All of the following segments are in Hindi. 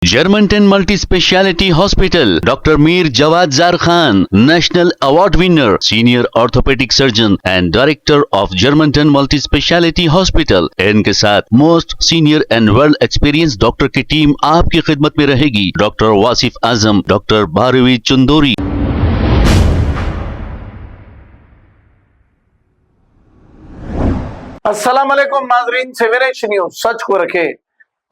Germantown Multi Speciality Hospital, Dr. Mir Jawad Zar Khan, National Award winner, Senior Orthopedic Surgeon and Director of Germantown Multi Speciality Hospital। इनके साथ most senior and world experience doctor की टीम आपकी खिदमत में रहेगी। Doctor Wasif Azam, doctor Bharvi Chandori. अस्सलाम वालेकुम नाजरीन, सेवेरेज न्यूज सच को रखे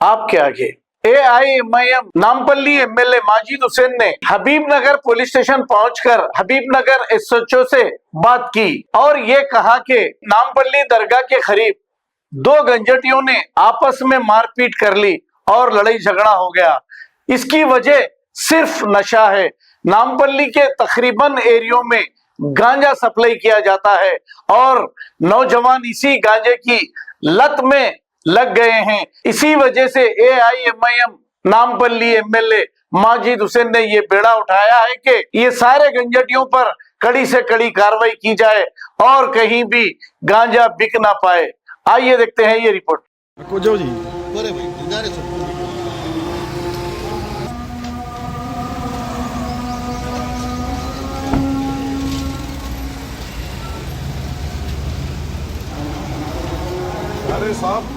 आपके आगे। AIMIM नामपल्ली एमएलए माजिद हुसैन ने हबीबनगर पुलिस स्टेशन पहुंचकर हबीबनगर SHO से बात की और ये कहा कि नामपल्ली दरगाह के करीब दो गंजटियों ने आपस में मारपीट कर ली और लड़ाई झगड़ा हो गया। इसकी वजह सिर्फ नशा है। नामपल्ली के तकरीबन एरियो में गांजा सप्लाई किया जाता है और नौजवान इसी गांजे की लत में लग गए हैं। इसी वजह से AIMIM नामपल्ली एमएलए माजिद हुसैन ने ये बेड़ा उठाया है कि ये सारे गंजटियों पर कड़ी से कड़ी कार्रवाई की जाए और कहीं भी गांजा बिक ना पाए। आइए देखते हैं ये रिपोर्ट। अरे साहब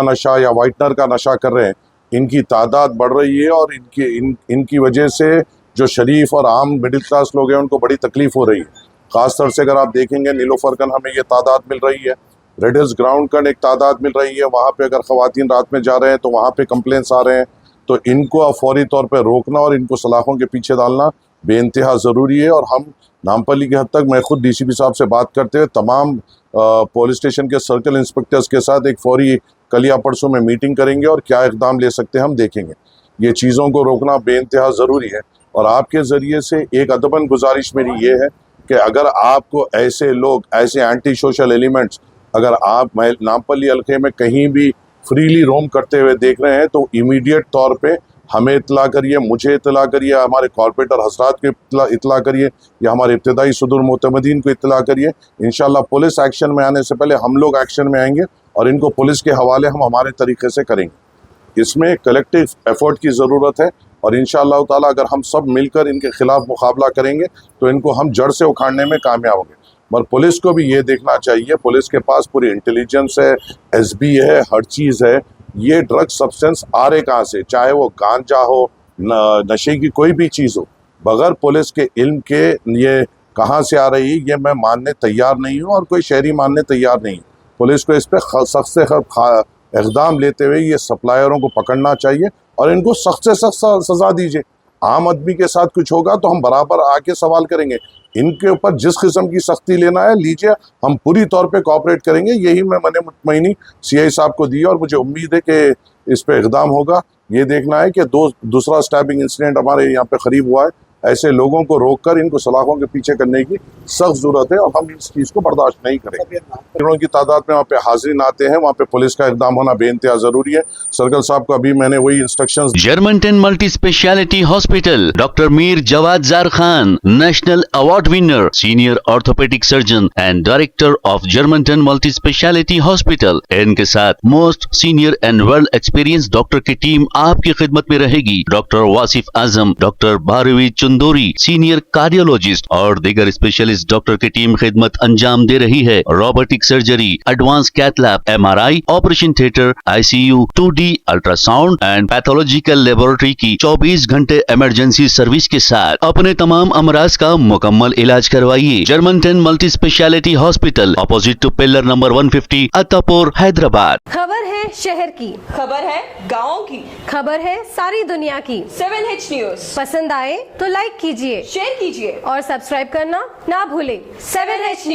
नशा या वाइटनर का नशा कर रहे हैं, इनकी तादाद बढ़ रही है और इनकी वजह से जो शरीफ और आम मिडिल क्लास लोग हैं उनको बड़ी तकलीफ हो रही है। खासतौर से अगर आप देखेंगे नीलोफरगन हमें ये तादाद मिल रही है, रेड हिल्स ग्राउंड का एक तादाद मिल रही है। वहाँ पे अगर ख़वातीन रात में जा रहे हैं तो वहाँ पे कंप्लेंट्स आ रहे हैं, तो इनको अब फौरी तौर पे रोकना और इनको सलाखों के पीछे डालना बेइंतहा ज़रूरी है। और हम नामपल्ली की हद तक मैं खुद DCP साहब से बात करते हुए तमाम पुलिस स्टेशन के सर्कल इंस्पेक्टर्स के साथ एक फौरी कल या परसों में मीटिंग करेंगे और क्या इक़दाम ले सकते हैं हम देखेंगे। ये चीज़ों को रोकना बेइंतहा ज़रूरी है। और आपके ज़रिए से एक अदबन गुजारिश मेरी ये है कि अगर आपको ऐसे लोग, ऐसे एंटी सोशल एलिमेंट्स अगर आप नामपल्ली हल्के में कहीं भी फ्रीली रोम करते हुए देख रहे हैं तो इमीडिएट तौर पे हमें इत्तला करिए, मुझे इत्तला करिए, हमारे कॉर्पोरेटर हजरात को इत्तला करिए या हमारे इब्तदाई सदुर मोतमदीन को इत्तला करिए। इंशाल्लाह पुलिस एक्शन में आने से पहले हम लोग एक्शन में आएंगे और इनको पुलिस के हवाले हम हमारे तरीके से करेंगे। इसमें कलेक्टिव एफर्ट की ज़रूरत है और इंशाअल्लाह ताला अगर हम सब मिलकर इनके खिलाफ मुकाबला करेंगे तो इनको हम जड़ से उखाड़ने में कामयाब होंगे। मगर पुलिस को भी ये देखना चाहिए, पुलिस के पास पूरी इंटेलिजेंस है, SB है, हर चीज़ है। ये ड्रग सब्सटेंस आ रहे कहाँ से, चाहे वो गांजा हो, नशे की कोई भी चीज़ हो, बगैर पुलिस के इल्म के ये कहाँ से आ रही है ये मैं मानने तैयार नहीं हूँ और कोई शहरी मानने तैयार नहीं। पुलिस को इस पर सख्त से सख्त इक़दाम लेते हुए ये सप्लायरों को पकड़ना चाहिए और इनको सख्त से सख्त सज़ा दीजिए। आम आदमी के साथ कुछ होगा तो हम बराबर आके सवाल करेंगे। इनके ऊपर जिस किस्म की सख्ती लेना है लीजिए, हम पूरी तौर पे कोऑपरेट करेंगे। यही मैं मने मुतमईनी CI साहब को दी और मुझे उम्मीद है कि इस पे इक़दाम होगा। ये देखना है कि दूसरा स्टैबिंग इंसिडेंट हमारे यहाँ पे करीब हुआ है। ऐसे लोगों को रोककर इनको सलाखों के पीछे करने की सख्त ज़रूरत है और हम इस चीज़ को बर्दाश्त नहीं करेंगे। करोड़ों की तादाद में वहाँ पे हाजिरीन आते हैं, वहाँ पे पुलिस का इक़दाम होना बेइंतहा ज़रूरी है। सर्कल साहब को अभी मैंने वही instructions. Germantown Multi Speciality Hospital, Dr. Mir Jawad Zar Khan, National Award winner, Senior Orthopedic Surgeon and Director of Germantown Multi Speciality Hospital। इनके साथ most senior and world experience doctor की टीम आपकी खिदमत में रहेगी। Doctor Wasif Azam, doctor Bharvi Chandori, senior cardiologist और दीगर स्पेशलिस्ट डॉक्टर की टीम खिदमत अंजाम दे रही है। Robotic surgery, advance cath lab, MRI, operation theatre, ICU, 2D ultrasound and pathological laboratory की 24 घंटे इमरजेंसी सर्विस के साथ अपने तमाम अमराज का मुकम्मल इलाज करवाइए। Germanten multi speciality hospital, opposite to pillar number 150, Attapur, Hyderabad. खबर है शहर की, खबर है गाँव की, खबर है सारी दुनिया की। 7H न्यूज पसंद आए तो लाइक कीजिए, शेयर कीजिए और सब्सक्राइब करना ना भूलें। 7H news.